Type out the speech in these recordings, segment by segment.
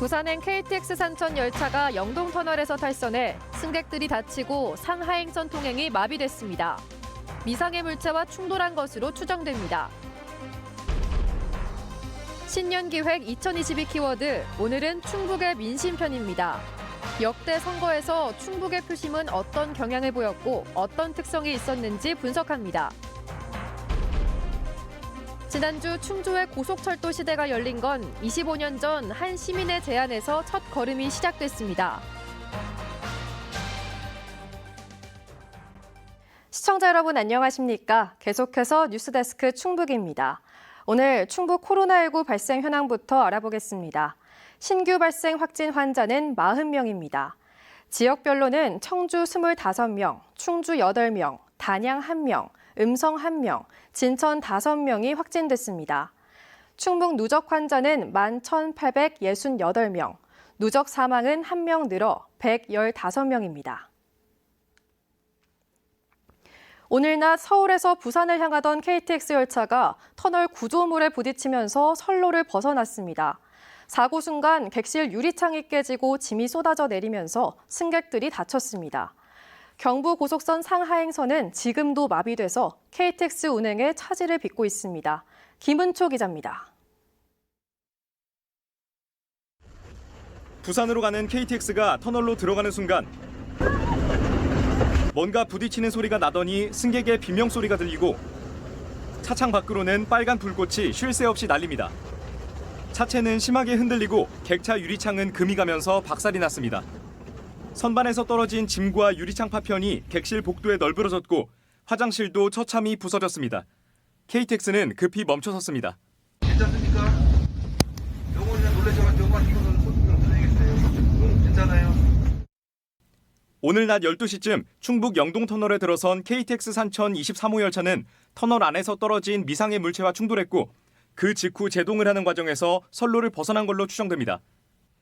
부산행 KTX 산천 열차가 영동터널에서 탈선해 승객들이 다치고 상하행선 통행이 마비됐습니다. 미상의 물체와 충돌한 것으로 추정됩니다. 신년기획 2022 키워드, 오늘은 충북의 민심편입니다. 역대 선거에서 충북의 표심은 어떤 경향을 보였고 어떤 특성이 있었는지 분석합니다. 지난주 충주의 고속철도 시대가 열린 건 25년 전 한 시민의 제안에서 첫 걸음이 시작됐습니다. 시청자 여러분 안녕하십니까? 계속해서 뉴스데스크 충북입니다. 오늘 충북 코로나19 발생 현황부터 알아보겠습니다. 신규 발생 확진 환자는 40명입니다. 지역별로는 청주 25명, 충주 8명, 단양 1명, 음성 1명, 진천 5명이 확진됐습니다. 충북 누적 환자는 11,868명, 누적 사망은 1명 늘어 115명입니다. 오늘 낮 서울에서 부산을 향하던 KTX 열차가 터널 구조물에 부딪히면서 선로를 벗어났습니다. 사고 순간 객실 유리창이 깨지고 짐이 쏟아져 내리면서 승객들이 다쳤습니다. 경부 고속선 상하행선은 지금도 마비돼서 KTX 운행에 차질을 빚고 있습니다. 김은초 기자입니다. 부산으로 가는 KTX가 터널로 들어가는 순간 뭔가 부딪히는 소리가 나더니 승객의 비명 소리가 들리고 차창 밖으로는 빨간 불꽃이 쉴 새 없이 날립니다. 차체는 심하게 흔들리고 객차 유리창은 금이 가면서 박살이 났습니다. 선반에서 떨어진 짐과 유리창 파편이 객실 복도에 널브러졌고 화장실도 처참히 부서졌습니다. KTX는 급히 멈춰섰습니다. 괜찮습니까? 영혼이나 놀라셔가지고 이거는 손 좀 드리겠어요. 괜찮아요? 오늘 낮 12시쯤 충북 영동터널에 들어선 KTX 산천 23호 열차는 터널 안에서 떨어진 미상의 물체와 충돌했고 그 직후 제동을 하는 과정에서 선로를 벗어난 걸로 추정됩니다.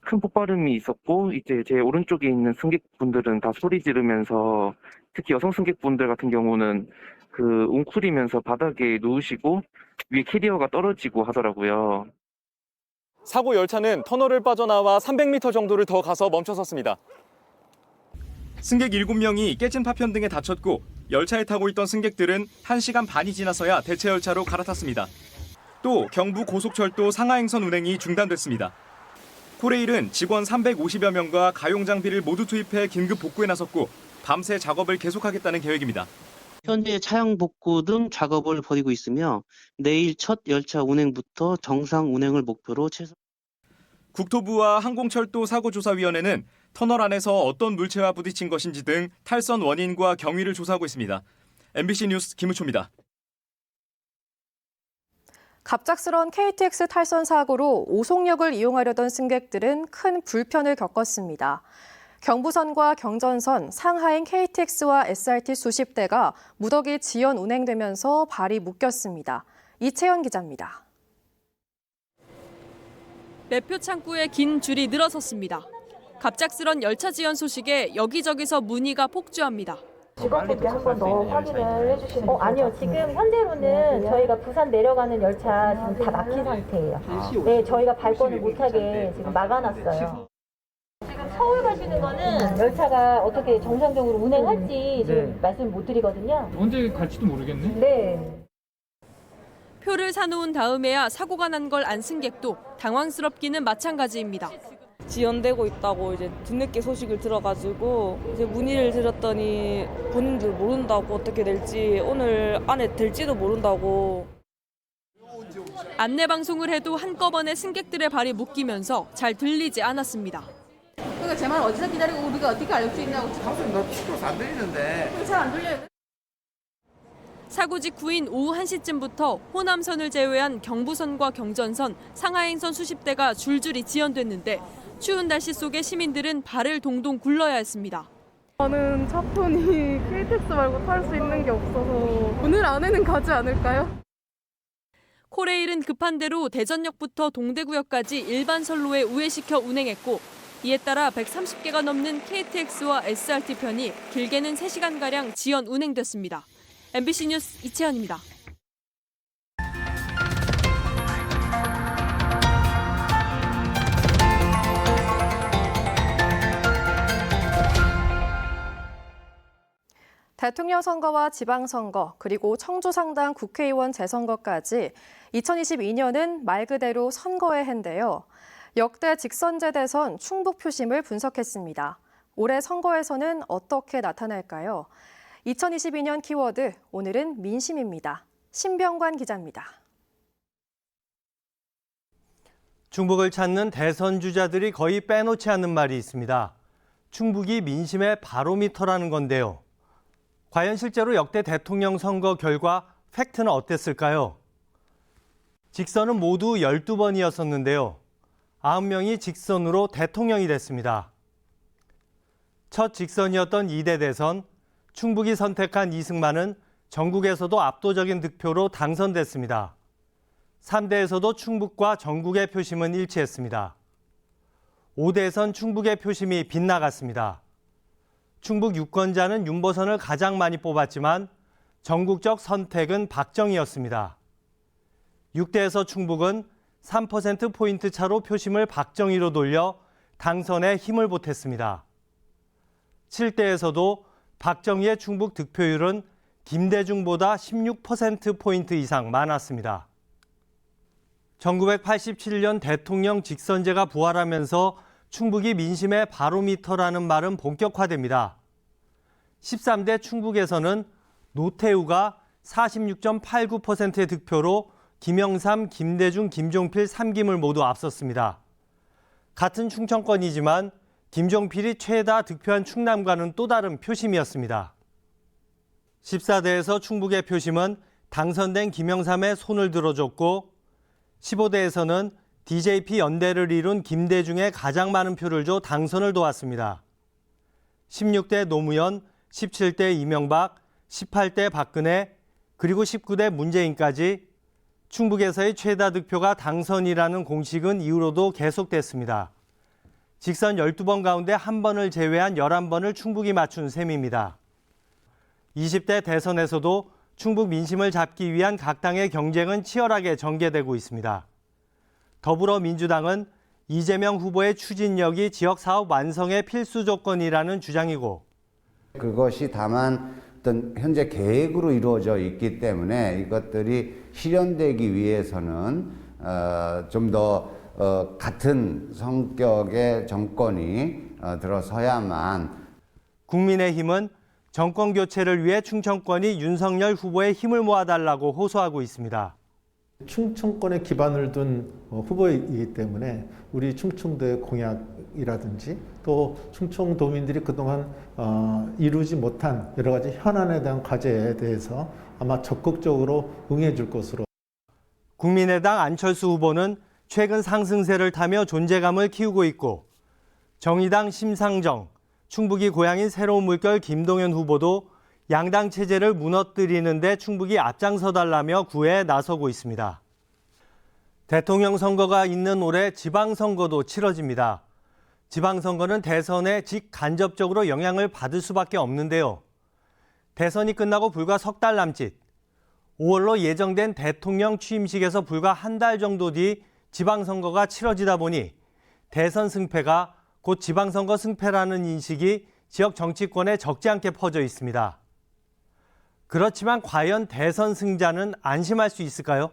큰 폭발음이 있었고 이제 제 오른쪽에 있는 승객분들은 다 소리 지르면서 특히 여성 승객분들 같은 경우는 웅크리면서 바닥에 누우시고 위에 캐리어가 떨어지고 하더라고요. 사고 열차는 터널을 빠져나와 300m 정도를 더 가서 멈춰섰습니다. 승객 7명이 깨진 파편 등에 다쳤고 열차에 타고 있던 승객들은 1시간 반이 지나서야 대체 열차로 갈아탔습니다. 또 경부 고속철도 상하행선 운행이 중단됐습니다. 코레일은 직원 350여 명과 가용 장비를 모두 투입해 긴급 복구에 나섰고 밤새 작업을 계속하겠다는 계획입니다. 현재 차량 복구 등 작업을 벌이고 있으며 내일 첫 열차 운행부터 정상 운행을 목표로 국토부와 항공철도 사고조사위원회는 터널 안에서 어떤 물체와 부딪힌 것인지 등 탈선 원인과 경위를 조사하고 있습니다. MBC 뉴스 김우초입니다. 갑작스런 KTX 탈선 사고로 오송역을 이용하려던 승객들은 큰 불편을 겪었습니다. 경부선과 경전선, 상하행 KTX와 SRT 수십 대가 무더기 지연 운행되면서 발이 묶였습니다. 이채연 기자입니다. 매표 창구에 긴 줄이 늘어섰습니다. 갑작스런 열차 지연 소식에 여기저기서 문의가 폭주합니다. 직원분께 한 번 더 확인을 해주시는 거죠? 아니요. 지금 현재로는 저희가 부산 내려가는 열차 지금 다 막힌 상태예요. 네, 저희가 발권을 못하게 지금 막아놨어요. 지금 서울 가시는 거는 열차가 어떻게 정상적으로 운행할지 지금 말씀을 못 드리거든요. 언제 갈지도 모르겠네. 네. 표를 사놓은 다음에야 사고가 난 걸 안 승객도 당황스럽기는 마찬가지입니다. 지연되고 있다고 이제 뒤늦게 소식을 들어가지고 이제 문의를 드렸더니 본인들 모른다고 어떻게 될지 오늘 안에 될지도 모른다고. 안내 방송을 해도 한꺼번에 승객들의 발이 묶이면서 잘 들리지 않았습니다. 그러니까 제 말 어디서 기다리고 우리가 어떻게 알 수 있냐고. 방송 너 시끄러워서 안 들리는데. 잘 안 들려요. 사고 직후인 오후 1시쯤부터 호남선을 제외한 경부선과 경전선, 상하행선 수십 대가 줄줄이 지연됐는데 추운 날씨 속에 시민들은 발을 동동 굴러야 했습니다. 저는 차편이 KTX 말고 탈 수 있는 게 없어서 오늘 안에는 가지 않을까요? 코레일은 급한 대로 대전역부터 동대구역까지 일반 선로에 우회시켜 운행했고 이에 따라 130개가 넘는 KTX와 SRT 편이 길게는 3시간가량 지연 운행됐습니다. MBC 뉴스 이채연입니다. 대통령 선거와 지방선거, 그리고 청주상당 국회의원 재선거까지 2022년은 말 그대로 선거의 해인데요. 역대 직선제 대선 충북 표심을 분석했습니다. 올해 선거에서는 어떻게 나타날까요? 2022년 키워드, 오늘은 민심입니다. 신병관 기자입니다. 충북을 찾는 대선 주자들이 거의 빼놓지 않는 말이 있습니다. 충북이 민심의 바로미터라는 건데요. 과연 실제로 역대 대통령 선거 결과 팩트는 어땠을까요? 직선은 모두 12번이었었는데요. 9명이 직선으로 대통령이 됐습니다. 첫 직선이었던 2대 대선, 충북이 선택한 이승만은 전국에서도 압도적인 득표로 당선됐습니다. 3대에서도 충북과 전국의 표심은 일치했습니다. 5대에선 충북의 표심이 빗나갔습니다. 충북 유권자는 윤보선을 가장 많이 뽑았지만 전국적 선택은 박정희였습니다. 6대에서 충북은 3%포인트 차로 표심을 박정희로 돌려 당선에 힘을 보탰습니다. 7대에서도 박정희의 충북 득표율은 김대중보다 16%포인트 이상 많았습니다. 1987년 대통령 직선제가 부활하면서 충북이 민심의 바로미터라는 말은 본격화됩니다. 13대 충북에서는 노태우가 46.89%의 득표로 김영삼, 김대중, 김종필 3김을 모두 앞섰습니다. 같은 충청권이지만 김종필이 최다 득표한 충남과는 또 다른 표심이었습니다. 14대에서 충북의 표심은 당선된 김영삼의 손을 들어줬고 15대에서는 DJP 연대를 이룬 김대중에 가장 많은 표를 줘 당선을 도왔습니다. 16대 노무현, 17대 이명박, 18대 박근혜, 그리고 19대 문재인까지 충북에서의 최다 득표가 당선이라는 공식은 이후로도 계속됐습니다. 직선 12번 가운데 1번을 제외한 11번을 충북이 맞춘 셈입니다. 20대 대선에서도 충북 민심을 잡기 위한 각 당의 경쟁은 치열하게 전개되고 있습니다. 더불어민주당은 이재명 후보의 추진력이 지역사업 완성의 필수 조건이라는 주장이고 그것이 다만 어떤 현재 계획으로 이루어져 있기 때문에 이것들이 실현되기 위해서는 좀 더 같은 성격의 정권이 들어서야만. 국민의힘은 정권 교체를 위해 충청권이 윤석열 후보의 힘을 모아달라고 호소하고 있습니다. 충청권에 기반을 둔 후보이기 때문에 우리 충청도의 공약이라든지 또 충청도민들이 그동안 이루지 못한 여러 가지 현안에 대한 과제에 대해서 아마 적극적으로 응해 줄 것으로. 국민의당 안철수 후보는 최근 상승세를 타며 존재감을 키우고 있고 정의당 심상정, 충북이 고향인 새로운 물결 김동연 후보도 양당 체제를 무너뜨리는 데 충북이 앞장서달라며 구애에 나서고 있습니다. 대통령 선거가 있는 올해 지방선거도 치러집니다. 지방선거는 대선에 직간접적으로 영향을 받을 수밖에 없는데요. 대선이 끝나고 불과 석 달 남짓, 5월로 예정된 대통령 취임식에서 불과 한 달 정도 뒤 지방선거가 치러지다 보니 대선 승패가 곧 지방선거 승패라는 인식이 지역 정치권에 적지 않게 퍼져 있습니다. 그렇지만 과연 대선 승자는 안심할 수 있을까요?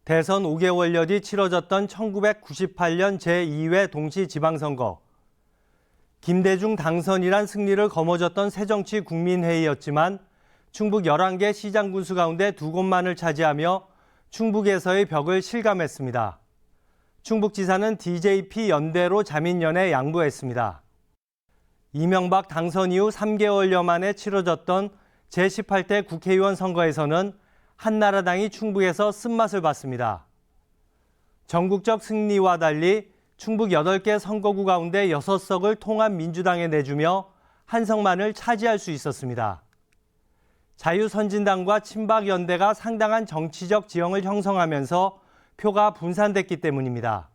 대선 5개월여 뒤 치러졌던 1998년 제2회 동시지방선거. 김대중 당선이란 승리를 거머쥐었던 새정치국민회의였지만 충북 11개 시장 군수 가운데 2곳만을 차지하며 충북에서의 벽을 실감했습니다. 충북지사는 DJP 연대로 자민련에 양보했습니다. 이명박 당선 이후 3개월여 만에 치러졌던 제18대 국회의원 선거에서는 한나라당이 충북에서 쓴맛을 봤습니다. 전국적 승리와 달리 충북 8개 선거구 가운데 6석을 통합민주당에 내주며 한 석만을 차지할 수 있었습니다. 자유선진당과 친박연대가 상당한 정치적 지형을 형성하면서 표가 분산됐기 때문입니다.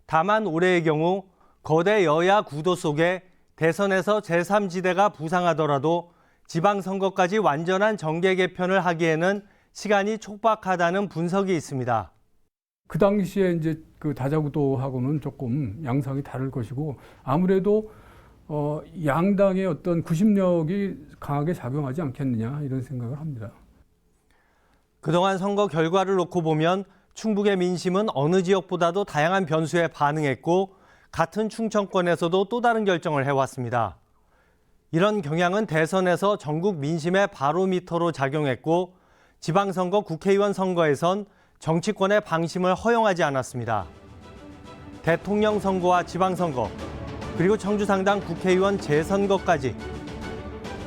다만 올해의 경우 거대 여야 구도 속에 대선에서 제3지대가 부상하더라도 지방선거까지 완전한 정계 개편을 하기에는 시간이 촉박하다는 분석이 있습니다. 그 당시에 이제 그 다자구도하고는 조금 양상이 다를 것이고 아무래도 양당의 어떤 구심력이 강하게 작용하지 않겠느냐 이런 생각을 합니다. 그동안 선거 결과를 놓고 보면 충북의 민심은 어느 지역보다도 다양한 변수에 반응했고 같은 충청권에서도 또 다른 결정을 해왔습니다. 이런 경향은 대선에서 전국 민심의 바로미터로 작용했고 지방선거 국회의원 선거에선 정치권의 방심을 허용하지 않았습니다. 대통령 선거와 지방선거, 그리고 청주상당 국회의원 재선거까지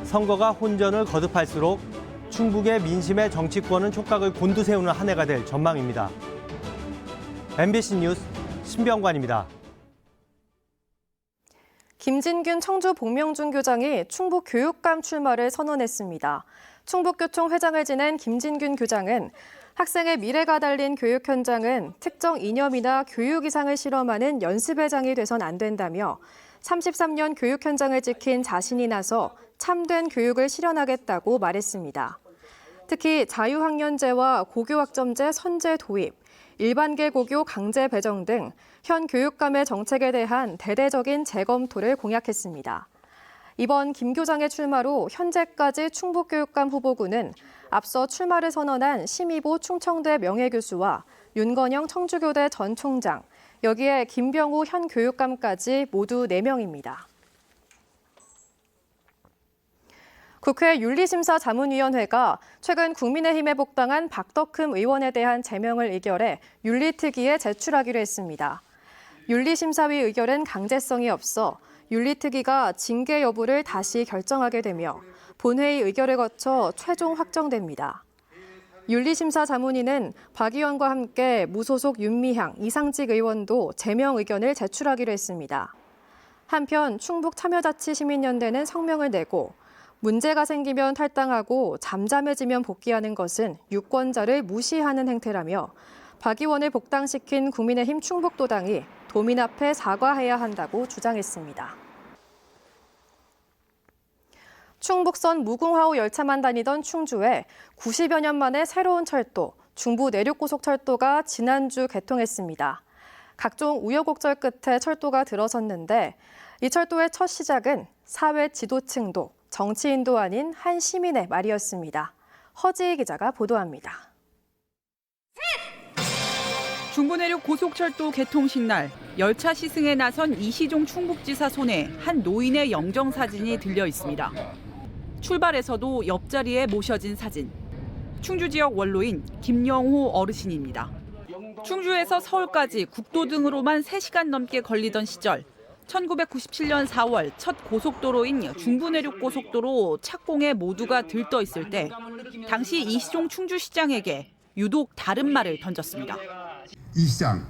선거가 혼전을 거듭할수록 충북의 민심의 정치권은 촉각을 곤두세우는 한 해가 될 전망입니다. MBC 뉴스 신병관입니다. 김진균 청주 복명준 교장이 충북 교육감 출마를 선언했습니다. 충북교총 회장을 지낸 김진균 교장은 학생의 미래가 달린 교육 현장은 특정 이념이나 교육 이상을 실험하는 연습회장이 돼선 안 된다며 33년 교육 현장을 지킨 자신이 나서 참된 교육을 실현하겠다고 말했습니다. 특히 자유학년제와 고교학점제 선제 도입, 일반계 고교 강제 배정 등 현 교육감의 정책에 대한 대대적인 재검토를 공약했습니다. 이번 김 교장의 출마로 현재까지 충북교육감 후보군은 앞서 출마를 선언한 심의보 충청대 명예교수와 윤건영 청주교대 전 총장, 여기에 김병우 현 교육감까지 모두 4명입니다. 국회 윤리심사자문위원회가 최근 국민의힘에 복당한 박덕흠 의원에 대한 제명을 의결해 윤리특위에 제출하기로 했습니다. 윤리심사위 의결은 강제성이 없어 윤리특위가 징계 여부를 다시 결정하게 되며 본회의 의결을 거쳐 최종 확정됩니다. 윤리심사자문위는 박 의원과 함께 무소속 윤미향, 이상직 의원도 제명 의견을 제출하기로 했습니다. 한편 충북참여자치시민연대는 성명을 내고 문제가 생기면 탈당하고 잠잠해지면 복귀하는 것은 유권자를 무시하는 행태라며 박 의원을 복당시킨 국민의힘 충북도당이 도민 앞에 사과해야 한다고 주장했습니다. 충북선 무궁화호 열차만 다니던 충주에 90여 년 만에 새로운 철도, 중부 내륙고속철도가 지난주 개통했습니다. 각종 우여곡절 끝에 철도가 들어섰는데 이 철도의 첫 시작은 사회 지도층도 정치인도 아닌 한 시민의 말이었습니다. 허지희 기자가 보도합니다. 중부내륙 고속철도 개통식 날 열차 시승에 나선 이시종 충북지사 손에 한 노인의 영정사진이 들려 있습니다. 출발에서도 옆자리에 모셔진 사진. 충주 지역 원로인 김영호 어르신입니다. 충주에서 서울까지 국도 등으로만 3시간 넘게 걸리던 시절 1997년 4월 첫 고속도로인 중부내륙 고속도로 착공에 모두가 들떠 있을 때 당시 이시종 충주시장에게 유독 다른 말을 던졌습니다. 이 시장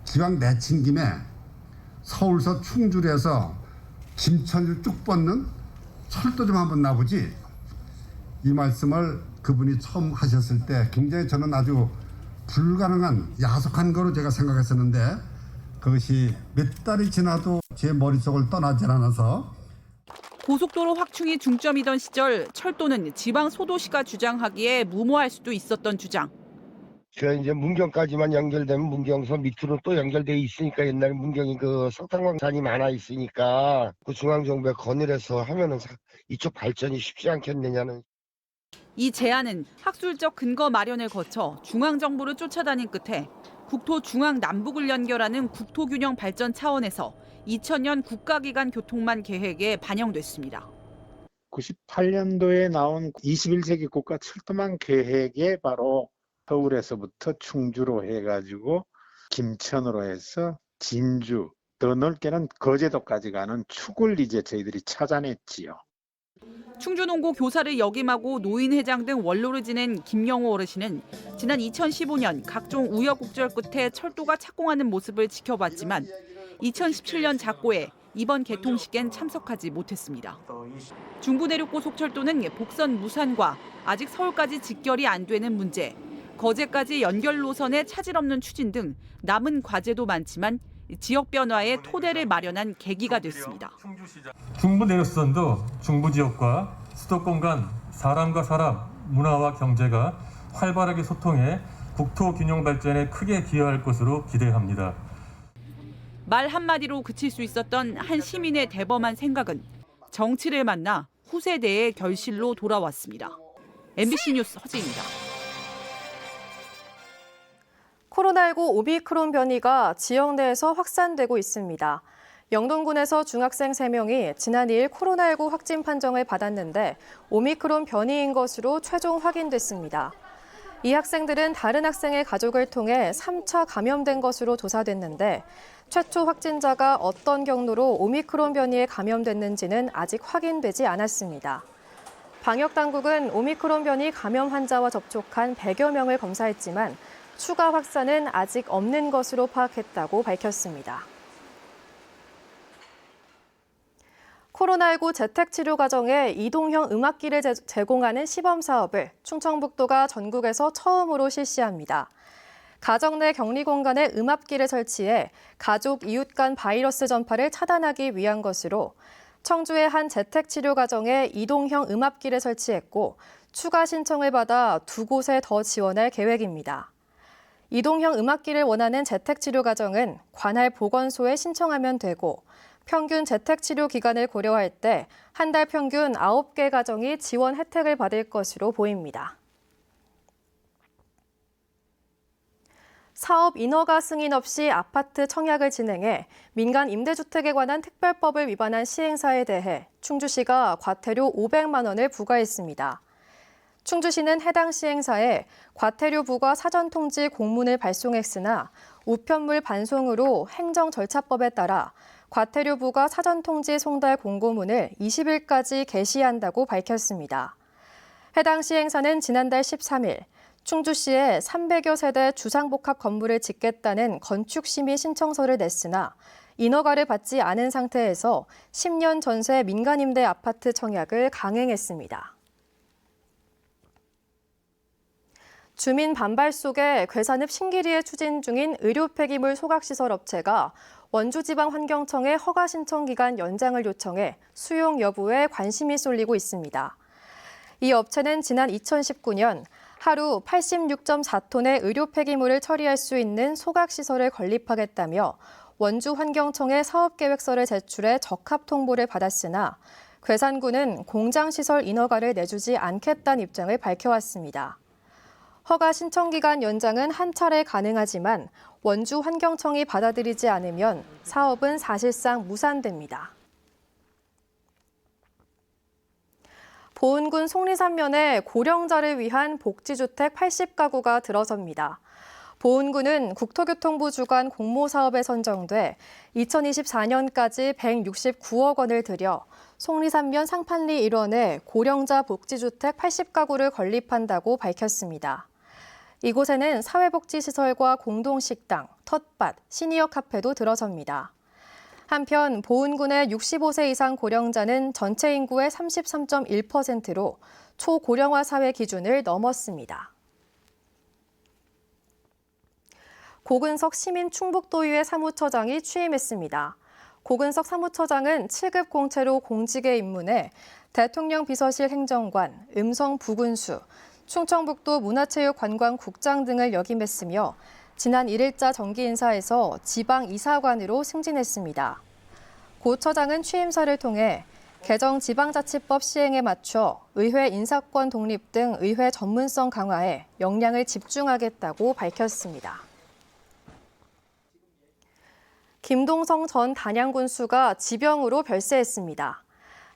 기왕 내친 김에 서울서 충주를 해서 김천을 쭉 뻗는 철도 좀 한번 나보지. 이 말씀을 그분이 처음 하셨을 때 굉장히 저는 아주 불가능한 야속한 거로 제가 생각했었는데 그것이 몇 달이 지나도 제 머릿속을 떠나질 않아서. 고속도로 확충이 중점이던 시절 철도는 지방 소도시가 주장하기에 무모할 수도 있었던 주장. 제가 이제 문경까지만 연결되면 문경서 밑으로 또 연결돼 있으니까 옛날에 문경이 그 석탄광산이 많아 있으니까 그 중앙정부에 건의해서 하면은 이쪽 발전이 쉽지 않겠느냐는. 이 제안은 학술적 근거 마련을 거쳐 중앙정부를 쫓아다닌 끝에 국토 중앙 남북을 연결하는 국토균형 발전 차원에서 2000년 국가기관 교통망 계획에 반영됐습니다. 98년도에 나온 21세기 국가 철도망 계획에 바로 서울에서부터 충주로 해가지고 김천으로 해서 진주, 더 넓게는 거제도까지 가는 축을 이제 저희들이 찾아냈지요. 충주농고 교사를 역임하고 노인회장 등 원로를 지낸 김영호 어르신은 지난 2015년 각종 우여곡절 끝에 철도가 착공하는 모습을 지켜봤지만 2017년 작고에 이번 개통식엔 참석하지 못했습니다. 중부내륙고속철도는 복선 무산과 아직 서울까지 직결이 안 되는 문제, 거제까지 연결 노선의 차질 없는 추진 등 남은 과제도 많지만 지역 변화의 토대를 마련한 계기가 됐습니다. 중부내륙선도 중부 지역과 수도권 간 사람과 사람, 문화와 경제가 활발하게 소통해 국토 균형 발전에 크게 기여할 것으로 기대합니다. 말 한마디로 그칠 수 있었던 한 시민의 대범한 생각은 정치를 만나 후세대의 결실로 돌아왔습니다. MBC 뉴스 허지입니다. 코로나19 오미크론 변이가 지역 내에서 확산되고 있습니다. 영동군에서 중학생 3명이 지난 2일 코로나19 확진 판정을 받았는데 오미크론 변이인 것으로 최종 확인됐습니다. 이 학생들은 다른 학생의 가족을 통해 3차 감염된 것으로 조사됐는데 최초 확진자가 어떤 경로로 오미크론 변이에 감염됐는지는 아직 확인되지 않았습니다. 방역당국은 오미크론 변이 감염 환자와 접촉한 100여 명을 검사했지만 추가 확산은 아직 없는 것으로 파악했다고 밝혔습니다. 코로나19 재택치료 과정에 이동형 음악기를 제공하는 시범 사업을 충청북도가 전국에서 처음으로 실시합니다. 가정 내 격리 공간에 음압기를 설치해 가족, 이웃 간 바이러스 전파를 차단하기 위한 것으로 청주의 한 재택치료 과정에 이동형 음압기를 설치했고 추가 신청을 받아 2곳에 더 지원할 계획입니다. 이동형 음압기를 원하는 재택치료 과정은 관할 보건소에 신청하면 되고 평균 재택치료 기간을 고려할 때 한 달 평균 9개 가정이 지원 혜택을 받을 것으로 보입니다. 사업 인허가 승인 없이 아파트 청약을 진행해 민간 임대주택에 관한 특별법을 위반한 시행사에 대해 충주시가 과태료 500만 원을 부과했습니다. 충주시는 해당 시행사에 과태료 부과 사전 통지 공문을 발송했으나 우편물 반송으로 행정절차법에 따라 과태료 부과 사전 통지 송달 공고문을 20일까지 게시한다고 밝혔습니다. 해당 시행사는 지난달 13일 충주시에 300여 세대 주상복합 건물을 짓겠다는 건축심의 신청서를 냈으나 인허가를 받지 않은 상태에서 10년 전세 민간임대 아파트 청약을 강행했습니다. 주민 반발 속에 괴산읍 신기리에 추진 중인 의료 폐기물 소각시설 업체가 원주지방환경청에 허가 신청 기간 연장을 요청해 수용 여부에 관심이 쏠리고 있습니다. 이 업체는 지난 2019년 하루 86.4톤의 의료 폐기물을 처리할 수 있는 소각시설을 건립하겠다며 원주환경청에 사업계획서를 제출해 적합 통보를 받았으나 괴산군은 공장시설 인허가를 내주지 않겠다는 입장을 밝혀왔습니다. 허가 신청 기간 연장은 한 차례 가능하지만 원주환경청이 받아들이지 않으면 사업은 사실상 무산됩니다. 보은군 속리산면에 고령자를 위한 복지주택 80가구가 들어섭니다. 보은군은 국토교통부 주관 공모사업에 선정돼 2024년까지 169억 원을 들여 속리산면 상판리 일원에 고령자 복지주택 80가구를 건립한다고 밝혔습니다. 이곳에는 사회복지시설과 공동식당, 텃밭, 시니어 카페도 들어섭니다. 한편 보은군의 65세 이상 고령자는 전체 인구의 33.1%로 초고령화 사회 기준을 넘었습니다. 고근석 시민 충북도의회 사무처장이 취임했습니다. 고근석 사무처장은 7급 공채로 공직에 입문해 대통령 비서실 행정관, 음성 부군수, 충청북도 문화체육관광국장 등을 역임했으며 지난 1일자 정기 인사에서 지방 이사관으로 승진했습니다. 고 처장은 취임사를 통해 개정 지방자치법 시행에 맞춰 의회 인사권 독립 등 의회 전문성 강화에 역량을 집중하겠다고 밝혔습니다. 김동성 전 단양군수가 지병으로 별세했습니다.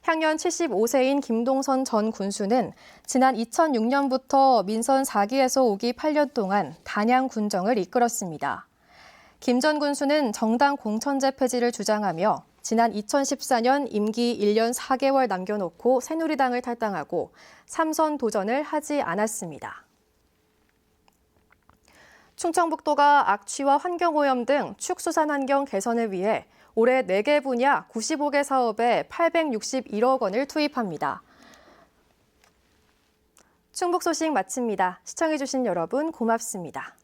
향년 75세인 김동선 전 군수는 지난 2006년부터 민선 4기에서 5기 8년 동안 단양 군정을 이끌었습니다. 김 전 군수는 정당 공천제 폐지를 주장하며 지난 2014년 임기 1년 4개월 남겨놓고 새누리당을 탈당하고 3선 도전을 하지 않았습니다. 충청북도가 악취와 환경오염 등 축수산 환경 개선을 위해 올해 4개 분야 95개 사업에 861억 원을 투입합니다. 충북 소식 마칩니다. 시청해주신 여러분 고맙습니다.